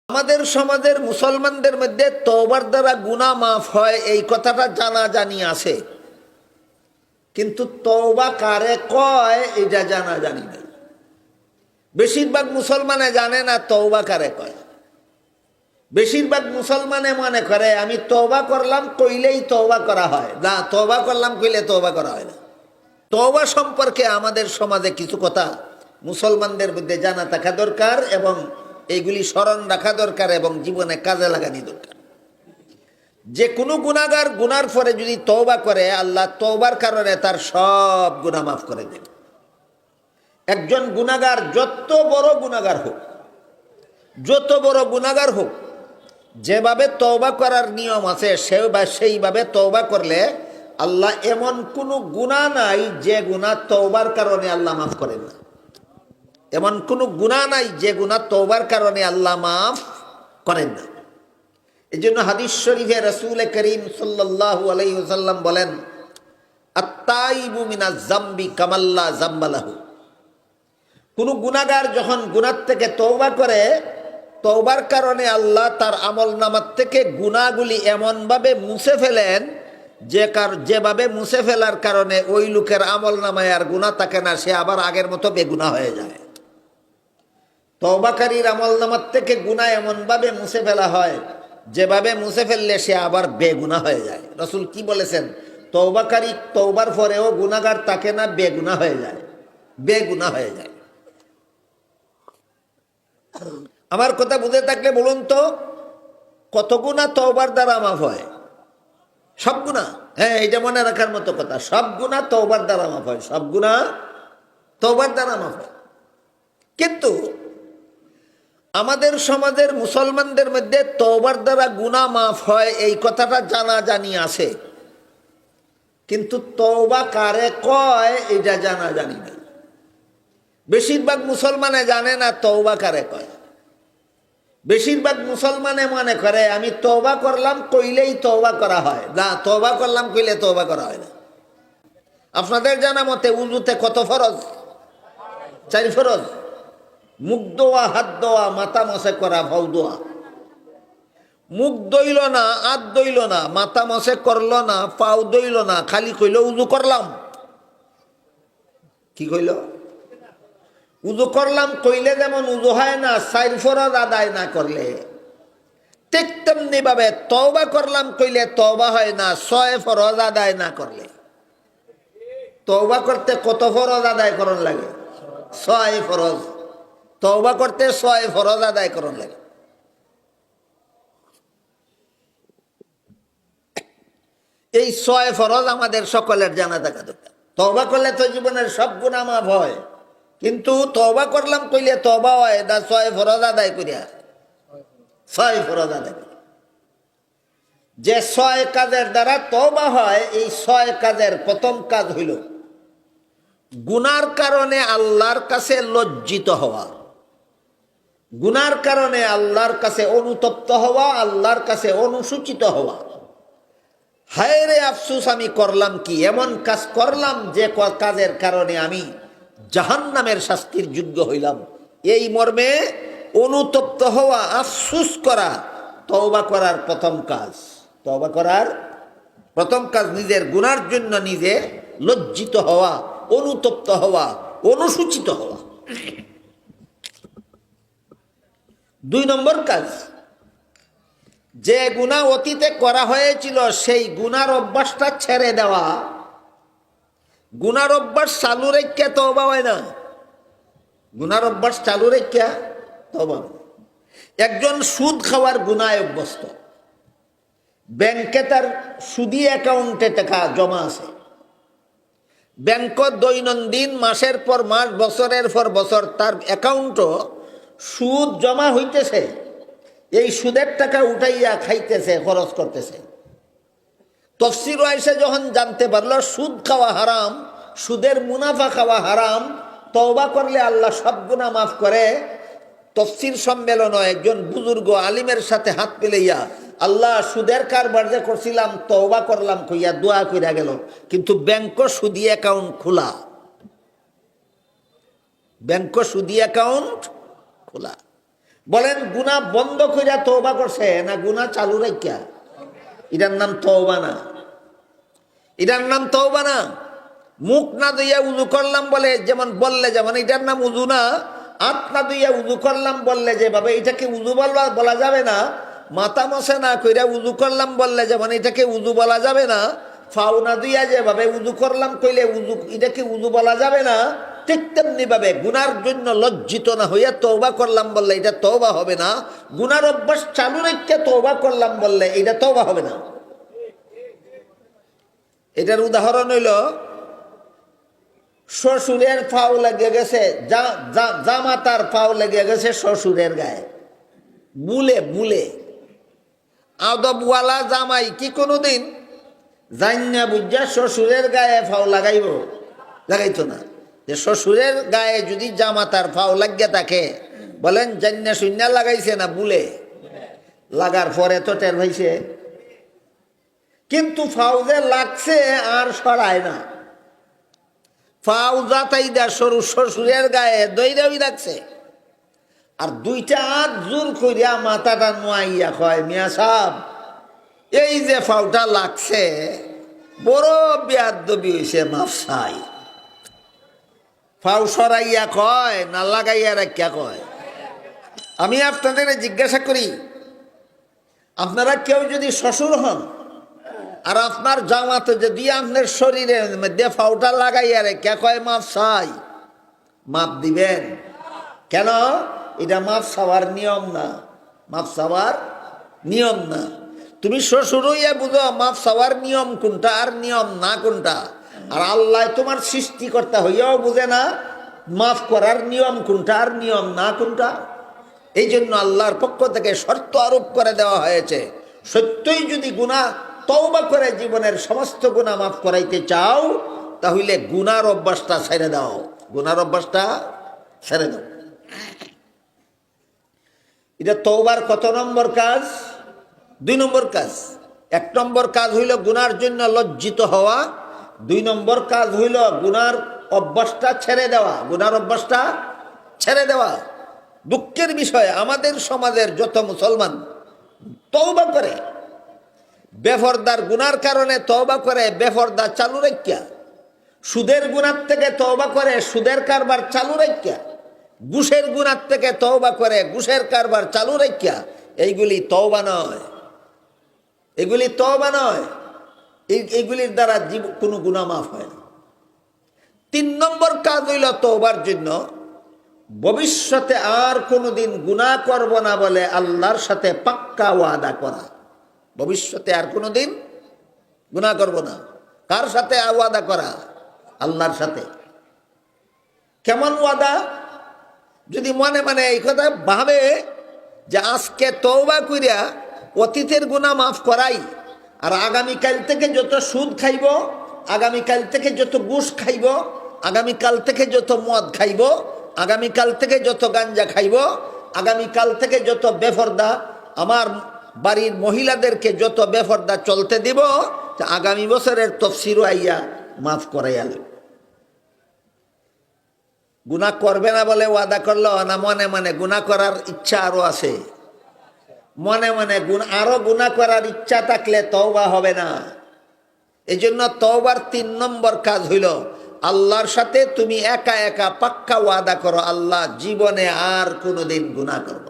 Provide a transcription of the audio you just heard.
আমাদের সমাজের মুসলমানদের মধ্যে তওবার দ্বারা গুনাহ মাফ হয় এই কথাটা জানা জানি আছে, কিন্তু তওবা কারে কয় এটা জানা জানি না। বেশিরভাগ মুসলমানে জানে না তওবা কারে কয়। বেশিরভাগ মুসলমানে মনে করে আমি তওবা করলাম কইলেই তওবা করা হয় না, তওবা করলাম কইলে তওবা করা হয় না। তওবা সম্পর্কে আমাদের সমাজে কিছু কথা মুসলমানদের মধ্যে জানা থাকা দরকার এবং এইগুলি স্মরণ রাখা দরকার এবং জীবনে কাজে লাগানি দরকার। যে কোনো গুনাহগার গুনার পরে যদি তওবা করে, আল্লাহ তওবার কারণে তার সব গুনাহ মাফ করে দেন। একজন গুনাহগার যত বড় গুনাহগার হোক, যত বড় গুনাহগার হোক, যেভাবে তওবা করার নিয়ম আছে সেইভাবে তওবা করলে আল্লাহ এমন কোনো গুনাহ নাই যে গুনাহ তওবার কারণে আল্লাহ মাফ করেন না। এমন কোনো গুনাহ নাই যে গুনাহ তওবার কারণে আল্লাহ মাফ করেন না। এই জন্য হাদিস শরীফে রাসূল করিম সাল্লাল্লাহু আলাইহি ওয়াসাল্লাম বলেন, আত-তাইবু মিনাজ যামবি কামাল্লা যামবা লাহু। কোনো গুনাহগার যখন গুনাহ থেকে তওবা করে, তওবার কারণে আল্লাহ তার আমলনামার থেকে গুনাহগুলি এমনভাবে মুছে ফেলেন যেভাবে মুছে ফেলার কারণে ওই লোকের আমলনামায় আর গুনাহ থাকে না, সে আবার আগের মতো বেগুনাহ হয়ে যায়। তওবাকারীর আমলনামার থেকে গুনাহ এমনভাবে মুছে ফেলা হয় যেভাবে মুছে ফেললে সে আবার বেগুনাহ হয়ে যায়। রাসূল কি বলেছেন? তওবাকারী তওবার পরেও গুনাহগার থাকে না, বেগুনাহ হয়ে যায়, বেগুনাহ হয়ে যায়। আমার কথা বুঝে থাকলে বলুন তো, কত গুনাহ তওবার দ্বারা মাফ হয়? সব গুনাহ? হ্যাঁ, এটা মনে রাখার মতো কথা। সব গুনাহ তওবার দ্বারা মাফ হয়, সব গুনাহ তওবার দ্বারা মাফ হয়। কিন্তু আমাদের সমাজের মুসলমানদের মধ্যে তওবার দ্বারা গুনাহ মাফ হয় এই কথাটা জানা জানি আছে, কিন্তু তওবা কারে কয় এটা জানা জানি না। বেশিরভাগ মুসলমানে জানে না তওবা কারে কয়। বেশিরভাগ মুসলমানে মনে করে আমি তওবা করলাম কইলেই তওবা করা হয় না, তওবা করলাম কইলে তওবা করা হয় না। আপনাদের জানা মতে উযুতে কত ফরজ? 4 ফরজ। মুখ দোয়া, হাত দোয়া, মাথা মসে করা, ভাও দোয়া। মুখ দইল না, হাত দইল না, মাথা মসে করল না, পাও দইল না, খালি কইল উযু করলাম। কি কইল? উযু করলাম কইলে যেমন উযু হয় না 4 ফরজ আদায় না করলে, ঠিক তেমনি ভাবে তওবা করলাম কইলে তওবা হয় না 6 ফরজ আদায় না করলে। তওবা করতে কত ফরজ আদায় করন লাগে? 6 ফরজ। তওবা করতে 6 ফরজ আদায় করন লাগে। এই 6 ফরজ আমাদের সকলের জানা থাকা দরকার। তওবা করলে তো জীবনের সব গুনাহ মাফ হয়, কিন্তু তওবা করলাম কইলে তওবা হয় না 6 ফরজ আদায় করিয়া। 6 ফরজ আদায় করিয়া যে 6 কাজের দ্বারা তওবা হয়, এই 6 কাজের প্রথম কাজ হইল গুনার কারণে আল্লাহর কাছে লজ্জিত হওয়া, গুনার কারণে আল্লাহর কাছে অনুতপ্ত হওয়া, আল্লাহর কাছে অনুসূচিত হওয়া। হায় রে আফসোস, আমি করলাম কি, এমন কাজ করলাম যে কাজের কারণে আমি জাহান্নামের শাস্তির যোগ্য হইলাম। এই মর্মে অনুতপ্ত হওয়া, আফসোস করা তওবা করার প্রথম কাজ। তওবা করার প্রথম কাজ নিজের গুনার জন্য নিজে লজ্জিত হওয়া, অনুতপ্ত হওয়া, অনুসূচিত হওয়া। 2 নম্বর কাজ, যে গুনাহ অতীতে করা হয়েছিল সেই গুনার অভ্যাসটা ছেড়ে দেওয়া। গুনার অভ্যাস চালু রেখে তওবা হয় না, গুনার অভ্যাস চালু রেখে তওবা। একজন সুদ খাওয়ার গুনায় অভ্যস্ত, ব্যাংকে তার সুদি অ্যাকাউন্টে টাকা জমা আছে, ব্যাংক দৈনন্দিন মাসের পর মাস, বছরের পর বছর তার অ্যাকাউন্টও সুদ জমা হইতেছে। এই সুদের টাকা উঠাইয়া খাইতেছে, খরচ করতেছে। তাফসীর আয়েশা যখন জানতে পারল সুদ খাওয়া হারাম, সুদের মুনাফা খাওয়া হারাম, তওবা করলে আল্লাহ সব গুনাহ মাফ করে, তাফসীর সম্মেলন একজন বুজুর্গ আলিমের সাথে হাত মিলাইয়া আল্লাহ সুদের কারবার যে করছিলাম তওবা করলাম কইয়া দোয়া কইরা গেল, কিন্তু ব্যাংক সুদি অ্যাকাউন্ট খোলা, ব্যাংক সুদি অ্যাকাউন্ট খোলা। বলেন গুনাহ বন্ধ কইরা তওবা করছে না গুনাহ চালু রাখিয়া? এটার নাম তওবা না, এটার নাম তওবা না। মুখ না ধুইয়া উযু করলাম বলে যেমন বললে যেমন এটার নাম উযু না। হাত না ধুইয়া উযু করলাম বললে যেভাবে এটাকে উযু বলা যাবে না। মাথা মশা না কইরা উযু করলাম বললে যেমন এটাকে উযু বলা যাবে না। ফাও না ধুইয়া যেভাবে উযু করলাম কইলে উযু এটাকে উযু বলা যাবে না। ঠিক তেমনি ভাবে গুনার জন্য লজ্জিত না হইয়া তওবা করলাম বললে এটা তওবা হবে না। গুনার অভ্যাস চালু রেখে তওবা করলাম বললে এটা তওবা হবে না। এটার উদাহরণ হইল শ্বশুরের ফাও লেগে গেছে, জামাতার ফাও লেগে গেছে শ্বশুরের গায়ে, বুলে বুলে। আদবওয়ালা জামাই কি কোনোদিন জান্না বুঝা শ্বশুরের গায়ে ফাও লাগাইব? লাগাইতো না। যে শ্বশুরের গায়ে যদি জামাতার ফাও লাগিয়া থাকে, বলেন জান্না শূন্য লাগাইছে না বুলে? লাগার পরে তো টের হইছে, কিন্তু ফাও যে লাগছে আর সরায় না। ফাও যাতাইদা সরু শ্বশুরের গায়ে দইরাই রাখছে। আর দুইটা হাত জোর করিয়া মাথাটা নোয়াইয়া কয়, মিয়া সাহেব এই যে ফাওটা লাগছে বড় বেয়াদবি হইছে, মাফ চাই। ফাও সরাইয়া কয় না লাগাইয়া রাখিয়া কয়? আমি আপনাদের জিজ্ঞাসা করি, আপনারা কেউ যদি শ্বশুর হন আর আপনার জামাতে যদি আপনার শরীরের মধ্যে ফাওটা লাগাইয়া রেখে কয় মাফ চাই, মাপ দিবেন? কেন? এটা মাফ চাওয়ার নিয়ম না, মাফ চাওয়ার নিয়ম না। তুমি শ্বশুর হইয়া বুঝো মাফ চাওয়ার নিয়ম কোনটা আর নিয়ম না কোনটা। আর আল্লাহ তোমার সৃষ্টিকর্তা হইয়াও বুঝে না মাফ করার নিয়ম কোনটা আর নিয়ম না কোনটা। এই জন্য আল্লাহর পক্ষ থেকে শর্ত আরোপ করে দেওয়া হয়েছে, সত্যই যদি গুনাহ তওবা করে জীবনের সমস্ত গুনাহ মাফ করাইতে চাও তাহলে গুনার অভ্যাসটা ছেড়ে দাও, গুনার অভ্যাসটা ছেড়ে দাও। এটা তওবার কত নম্বর কাজ? 2 নম্বর কাজ। 1 নম্বর কাজ হইল গুনার জন্য লজ্জিত হওয়া। 2 নম্বর কাজ হইল গুনার অভ্যাসটা ছেড়ে দেওয়া, গুনার অভ্যাসটা ছেড়ে দেওয়া। দুঃখের বিষয় আমাদের সমাজের যত মুসলমান তওবা করে, বেফরদার গুনার কারণে তওবা করে বেফরদা চালু রাখিয়া, সুদের গুনার থেকে তওবা করে সুদের কারবার চালু রাখিয়া, ঘুষের গুনার থেকে তওবা করে ঘুষের কারবার চালু রাখিয়া, এইগুলি তওবা নয়, এগুলি তওবা নয়। এইগুলির দ্বারা কোনো গুনাহ মাফ হয় না। 3 নম্বর কাজ হইল তওবার জন্য ভবিষ্যতে আর কোনোদিন গুনাহ করব না বলে আল্লাহর সাথে পাক্কা ওয়াদা করা। ভবিষ্যতে আর কোনোদিন গুনাহ করব না। কার সাথে ওয়াদা করা? আল্লাহর সাথে। কেমন ওয়াদা? যদি মনে মনে এই কথা ভাবে যে আজকে তওবা কইরা অতীতের গুনাহ মাফ করাই, আর আগামীকাল থেকে যত সুদ খাইব, আগামীকাল থেকে যত ঘুষ খাইব, আগামীকাল থেকে যত মদ খাইব, আগামীকাল থেকে যত গাঞ্জা খাইব, আগামীকাল থেকে যত বেফরদা আমার বাড়ির মহিলাদেরকে যত বেফরদা চলতে দিব, আগামী বছরের তফসিরও আইয়া মাফ করাইয়া দেব। গুনাহ করবে না বলে ওয়াদা করলো না, মনে মনে গুনাহ করার ইচ্ছা আরো আছে, মনে মনে আরো গুনাহ করার ইচ্ছা থাকলে তওবা হবে না। এই জন্য তওবার 3 নম্বর কাজ হইল আল্লাহর সাথে তুমি একা একা পাক্কা ওয়াদা করো, আল্লাহ জীবনে আর কোনোদিন গুনাহ করব